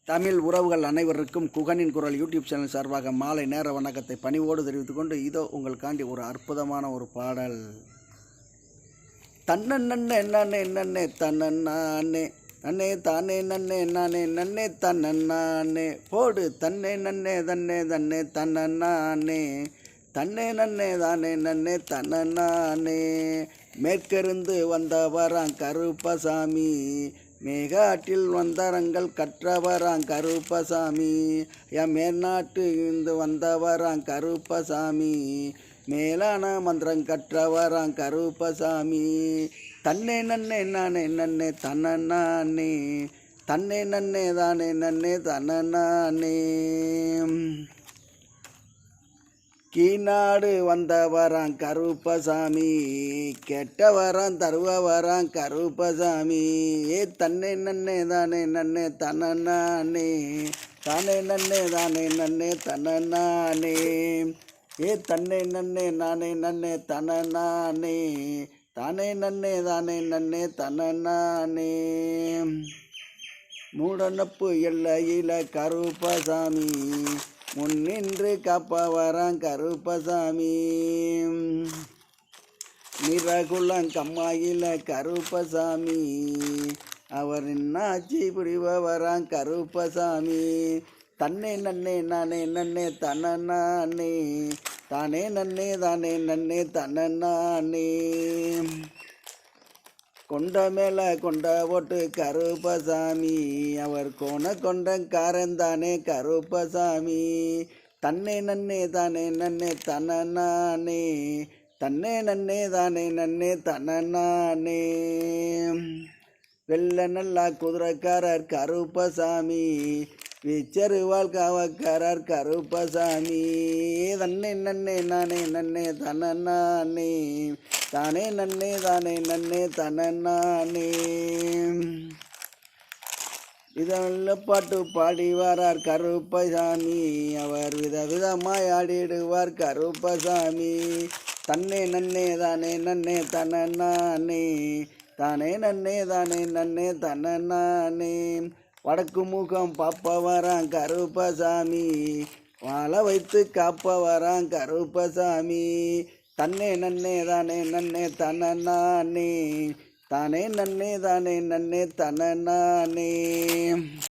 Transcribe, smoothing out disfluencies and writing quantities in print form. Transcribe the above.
தமிழ் உறவுகள் அனைவருக்கும் குகனின் குரல் யூடியூப் சேனல் சார்பாக மாலை நேர வணக்கத்தை பணிவோடு தெரிவித்துக் கொண்டு இதோ உங்களுக்காண்டி ஒரு அற்புதமான ஒரு பாடல். தன்னே நானே நன்னே தன்னே நன்னே தானே நன்னே நானே நன்னே தன்னே போடு தன்னே நன்னே தன்னே தன்னே தன்னே தன்னே நன்னே தானே நன்னே தன்னே மேற்கிருந்து வந்தவரான் கருப்பசாமி, மேகாட்டில் வந்தரங்கள் கற்றவரான் கருப்பசாமி, என் மேற்நாட்டு இருந்து வந்தவரான் கருப்பசாமி, மேலான மந்திரம் கற்றவரான் கருப்பசாமி. தன்னே நன்னே நானே நன்னே தன்னே தன்னே நன்னே தானே நன்னே தன்னே கீநாடு வந்தவரான் கருப்பசாமி, கெட்டவரான் தருவவரான் கருப்பசாமி. தன்னே நன்னே தானே நன்னே தன்னே தானே நன்னே தானே நன்னே தன்னே தன்னே நன்னே நானே நன்னே தன்னே தானே நன்னே தானே நன்னே தன்னே மூடனப்பு எல்லையில கருப்பசாமி, முன்னின்று காப்பவரான் கருப்பசாமி, நிறகுளம் கம்மாயில கருப்பசாமி, அவரின் ஆட்சி புரிபவரான் கருப்பசாமி. தன்னே நன்னே நானே நன்னே தன்னே தானே நன்னே தானே நன்னே தன்னே கொண்ட மேல கொண்ட ஓட்டு கருப்பசாமி, அவர் கொண்டக்காரன் தானே கருப்பசாமி. தன்னே நன்னே தானே நன்னே தன்னே தன்னே நன்னே தானே நன்னே தன்னே வெள்ள நல்லா குதிரைக்காரர் கருப்பசாமி, விச்சருவாள் காவக்காரர் கருப்பசாமி. தன்னே நன்னே நானே நன்னே தன்னே தானே நன்னே தானே நன்னே தன்னே இதல்ல பாட்டு பாடி வரார் கருப்பசாமி, அவர் விதவிதமாய் ஆடிடுவார் கருப்பசாமி. தன்னே நன்னே தானே நன்னே தன்னே தானே நன்னே தானே நன்னே தன்னே வடக்கு முகம் பாப்பவரான் கருப்பசாமி, வாழ வைத்து காப்பவரான் கருப்பசாமி. தன்னே நன்னே தானே நன்னே தன்னே தானே நன்னே தானே நன்னே தன்னே